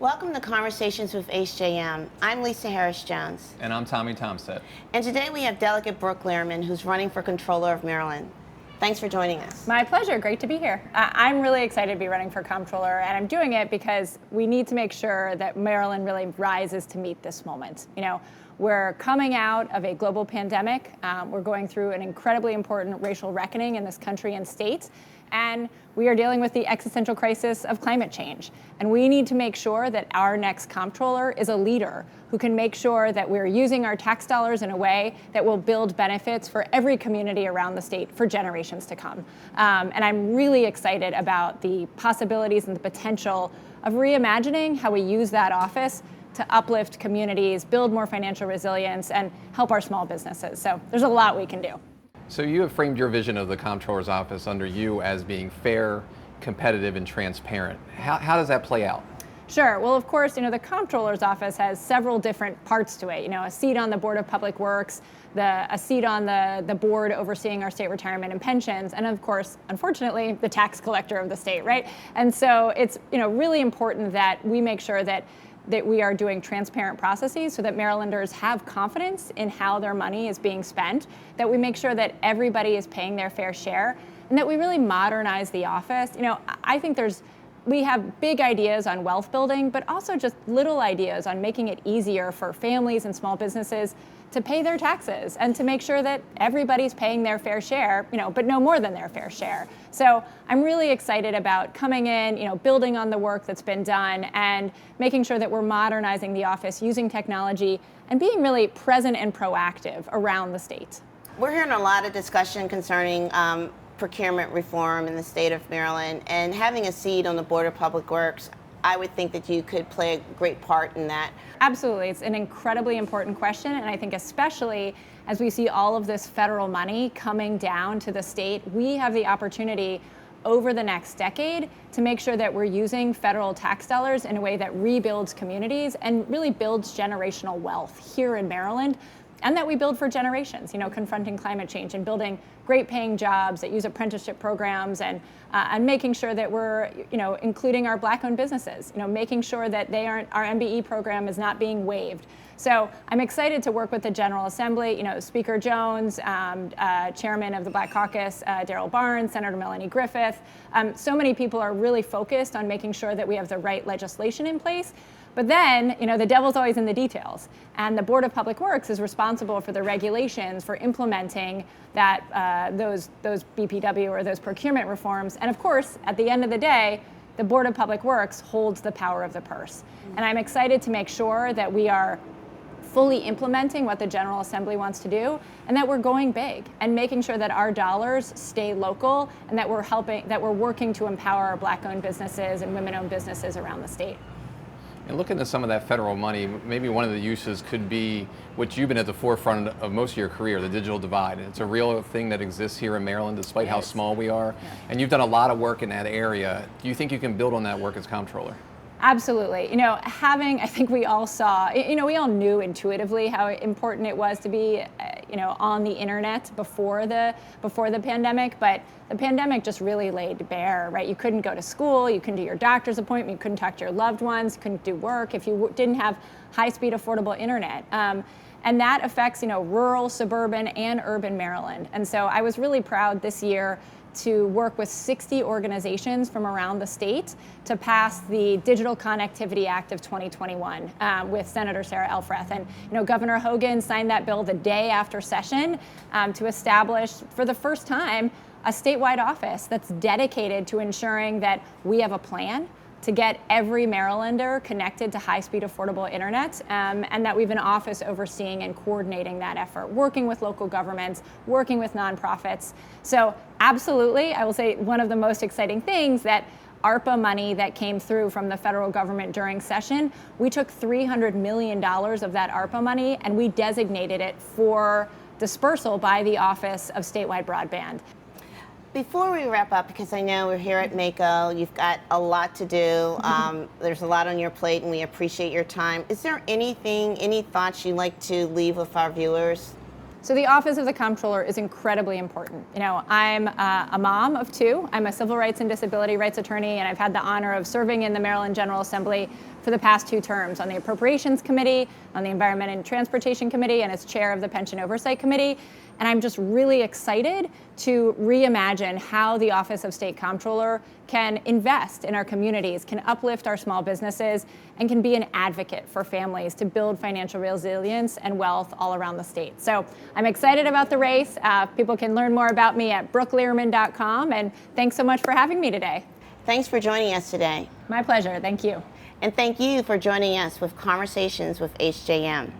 Welcome to Conversations with HJM. I'm Lisa Harris-Jones. And I'm Tommy Tomstead. And today we have Delegate Brooke Lierman, who's running for Comptroller of Maryland. Thanks for joining us. My pleasure. Great to be here. I'm really excited to be running for Comptroller, and I'm doing it because we need to make sure that Maryland really rises to meet this moment. We're coming out of a global pandemic. We're going through an incredibly important racial reckoning in this country and state, and we are dealing with the existential crisis of climate change. And we need to make sure that our next comptroller is a leader who can make sure that we're using our tax dollars in a way that will build benefits for every community around the state for generations to come. And I'm really excited about the possibilities and the potential of reimagining how we use that office to uplift communities, build more financial resilience, and help our small businesses. So there's a lot we can do. So you have framed your vision of the Comptroller's office under you as being fair, competitive, and transparent. How does that play out? Sure. Well, of course, the Comptroller's office has several different parts to it. A seat on the Board of Public Works, a seat on the board overseeing our state retirement and pensions, and of course, unfortunately, the tax collector of the state, right? And so it's really important that we make sure that we are doing transparent processes so that Marylanders have confidence in how their money is being spent, that we make sure that everybody is paying their fair share, and that we really modernize the office. I think we have big ideas on wealth building, but also just little ideas on making it easier for families and small businesses to pay their taxes and to make sure that everybody's paying their fair share, but no more than their fair share. So I'm really excited about coming in, building on the work that's been done and making sure that we're modernizing the office using technology and being really present and proactive around the state. We're hearing a lot of discussion concerning procurement reform in the state of Maryland, and having a seat on the Board of Public Works, I would think that you could play a great part in that. Absolutely. It's an incredibly important question, and I think especially as we see all of this federal money coming down to the state, we have the opportunity over the next decade to make sure that we're using federal tax dollars in a way that rebuilds communities and really builds generational wealth here in Maryland, and that we build for generations, confronting climate change and building great paying jobs that use apprenticeship programs and making sure that we're, including our Black-owned businesses, making sure that our MBE program is not being waived. So I'm excited to work with the General Assembly, Speaker Jones, Chairman of the Black Caucus, Darrell Barnes, Senator Melanie Griffith. So many people are really focused on making sure that we have the right legislation in place. But then, the devil's always in the details. And the Board of Public Works is responsible for the regulations for implementing those BPW or those procurement reforms. And of course, at the end of the day, the Board of Public Works holds the power of the purse. And I'm excited to make sure that we are fully implementing what the General Assembly wants to do, and that we're going big and making sure that our dollars stay local and that we're working to empower our Black-owned businesses and women-owned businesses around the state. And looking at some of that federal money, maybe one of the uses could be what you've been at the forefront of most of your career, the digital divide. It's a real thing that exists here in Maryland, despite how small we are. Yeah. And you've done a lot of work in that area. Do you think you can build on that work as comptroller? Absolutely. I think we all saw, we all knew intuitively how important it was to be, on the internet before the pandemic, but the pandemic just really laid bare, right? You couldn't go to school, you couldn't do your doctor's appointment, you couldn't talk to your loved ones, you couldn't do work if you didn't have high-speed, affordable internet. And that affects, rural, suburban, and urban Maryland. And so I was really proud this year to work with 60 organizations from around the state to pass the Digital Connectivity Act of 2021 with Senator Sarah Elfreth. And Governor Hogan signed that bill the day after session to establish, for the first time, a statewide office that's dedicated to ensuring that we have a plan to get every Marylander connected to high-speed, affordable internet, and that we have an office overseeing and coordinating that effort, working with local governments, working with nonprofits. So absolutely, I will say one of the most exciting things that ARPA money that came through from the federal government during session, we took $300 million of that ARPA money and we designated it for dispersal by the Office of Statewide Broadband. Before we wrap up, because I know we're here at MACO, you've got a lot to do. There's a lot on your plate, and we appreciate your time. Is there any thoughts you'd like to leave with our viewers? So the Office of the Comptroller is incredibly important. You know, I'm a mom of two. I'm a civil rights and disability rights attorney, and I've had the honor of serving in the Maryland General Assembly for the past 2 terms on the Appropriations Committee, on the Environment and Transportation Committee, and as chair of the Pension Oversight Committee. And I'm just really excited to reimagine how the Office of State Comptroller can invest in our communities, can uplift our small businesses, and can be an advocate for families to build financial resilience and wealth all around the state. So I'm excited about the race. People can learn more about me at brookelierman.com. And thanks so much for having me today. Thanks for joining us today. My pleasure. Thank you. And thank you for joining us with Conversations with HJM.